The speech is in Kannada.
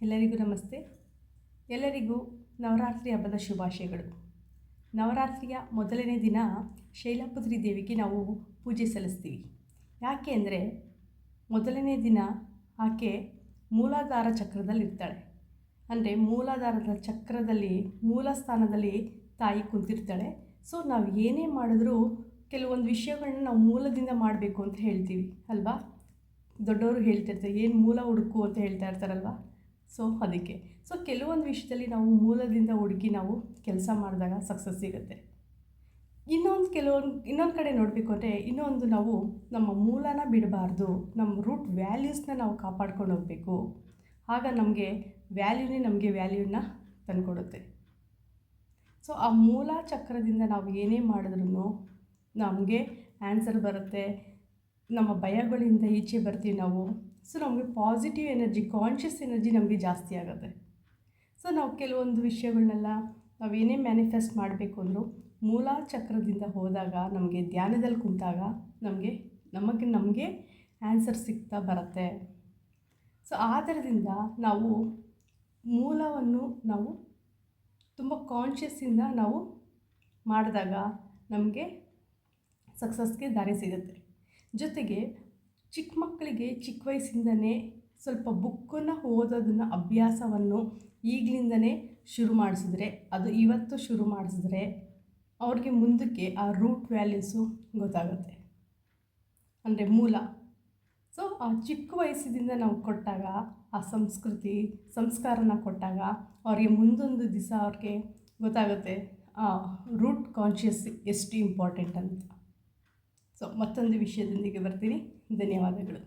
ಎಲ್ಲರಿಗೂ ನಮಸ್ತೆ. ಎಲ್ಲರಿಗೂ ನವರಾತ್ರಿ ಹಬ್ಬದ ಶುಭಾಶಯಗಳು. ನವರಾತ್ರಿಯ ಮೊದಲನೇ ದಿನ ಶೈಲಪುತ್ರಿ ದೇವಿಗೆ ನಾವು ಪೂಜೆ ಸಲ್ಲಿಸ್ತೀವಿ. ಯಾಕೆ ಅಂದರೆ ಮೊದಲನೇ ದಿನ ಆಕೆ ಮೂಲಾಧಾರ ಚಕ್ರದಲ್ಲಿರ್ತಾಳೆ. ಅಂದರೆ ಮೂಲಾಧಾರದ ಚಕ್ರದಲ್ಲಿ ಮೂಲ ಸ್ಥಾನದಲ್ಲಿ ತಾಯಿ ಕುಂತಿರ್ತಾಳೆ. ಸೊ ನಾವು ಏನೇ ಮಾಡಿದ್ರೂ ಕೆಲವೊಂದು ವಿಷಯಗಳನ್ನ ನಾವು ಮೂಲದಿಂದ ಮಾಡಬೇಕು ಅಂತ ಹೇಳ್ತೀವಿ ಅಲ್ವಾ. ದೊಡ್ಡವರು ಹೇಳ್ತಿರ್ತಾರೆ, ಏನು ಮೂಲ ಹುಡುಕು ಅಂತ ಹೇಳ್ತಾ ಇರ್ತಾರಲ್ವ. ಅದಕ್ಕೆ ಕೆಲವೊಂದು ವಿಷಯದಲ್ಲಿ ನಾವು ಮೂಲದಿಂದ ಹುಡುಕಿ ನಾವು ಕೆಲಸ ಮಾಡಿದಾಗ ಸಕ್ಸಸ್ ಸಿಗುತ್ತೆ. ಇನ್ನೊಂದು ಕಡೆ ನೋಡಬೇಕು ಅಂದರೆ ನಾವು ನಮ್ಮ ಮೂಲನ ಬಿಡಬಾರ್ದು, ನಮ್ಮ ರೂಟ್ ವ್ಯಾಲ್ಯೂಸ್ನ ನಾವು ಕಾಪಾಡ್ಕೊಂಡು ಹೋಗಬೇಕು. ಆಗ ನಮಗೆ ವ್ಯಾಲ್ಯೂನ ತಂದುಕೊಡುತ್ತೆ. ಆ ಮೂಲ ಚಕ್ರದಿಂದ ನಾವು ಏನೇ ಮಾಡಿದ್ರೂ ನಮಗೆ ಆನ್ಸರ್ ಬರುತ್ತೆ. ನಮ್ಮ ಭಯಗಳಿಂದ ಈಚೆ ಬರ್ತೀವಿ ನಾವು. ನಮಗೆ ಪಾಸಿಟಿವ್ ಎನರ್ಜಿ, ಕಾನ್ಷಿಯಸ್ ಎನರ್ಜಿ ನಮಗೆ ಜಾಸ್ತಿ ಆಗುತ್ತೆ. ನಾವು ಕೆಲವೊಂದು ವಿಷಯಗಳನ್ನೆಲ್ಲ ನಾವೇನೇ ಮ್ಯಾನಿಫೆಸ್ಟ್ ಮಾಡಬೇಕು ಅಂದರೂ ಮೂಲ ಚಕ್ರದಿಂದ ಹೋದಾಗ, ನಮಗೆ ಧ್ಯಾನದಲ್ಲಿ ಕುಂತಾಗ ನಮಗೆ ಆನ್ಸರ್ ಸಿಗ್ತಾ ಬರುತ್ತೆ. ಆಧಾರದಿಂದ ನಾವು ಮೂಲವನ್ನು ನಾವು ತುಂಬ ಕಾನ್ಷಿಯಸ್ಸಿಂದ ನಾವು ಮಾಡಿದಾಗ ನಮಗೆ ಸಕ್ಸಸ್ಗೆ ದಾರಿ ಸಿಗುತ್ತೆ. ಜೊತೆಗೆ ಚಿಕ್ಕ ಮಕ್ಕಳಿಗೆ ಚಿಕ್ಕ ವಯಸ್ಸಿಂದನೇ ಸ್ವಲ್ಪ ಬುಕ್ಕನ್ನು ಓದೋದನ್ನು ಅಭ್ಯಾಸವನ್ನು ಈಗಲಿಂದನೇ ಶುರು ಮಾಡಿಸಿದ್ರೆ, ಅದು ಇವತ್ತು ಶುರು ಮಾಡಿಸಿದ್ರೆ ಅವ್ರಿಗೆ ಮುಂದಕ್ಕೆ ಆ ರೂಟ್ ವ್ಯಾಲ್ಯೂಸು ಗೊತ್ತಾಗುತ್ತೆ, ಅಂದರೆ ಮೂಲ. ಆ ಚಿಕ್ಕ ವಯಸ್ಸಿನಿಂದ ನಾವು ಕೊಟ್ಟಾಗ, ಆ ಸಂಸ್ಕಾರನ ಕೊಟ್ಟಾಗ ಅವ್ರಿಗೆ ಮುಂದೊಂದು ದಿವಸ ಅವ್ರಿಗೆ ಗೊತ್ತಾಗುತ್ತೆ ಆ ರೂಟ್ ಕಾನ್ಷಿಯಸ್ ಎಷ್ಟು ಇಂಪಾರ್ಟೆಂಟ್ ಅಂತ. ಮತ್ತೊಂದು ವಿಷಯದೊಂದಿಗೆ ಬರ್ತೀನಿ. ಧನ್ಯವಾದಗಳು.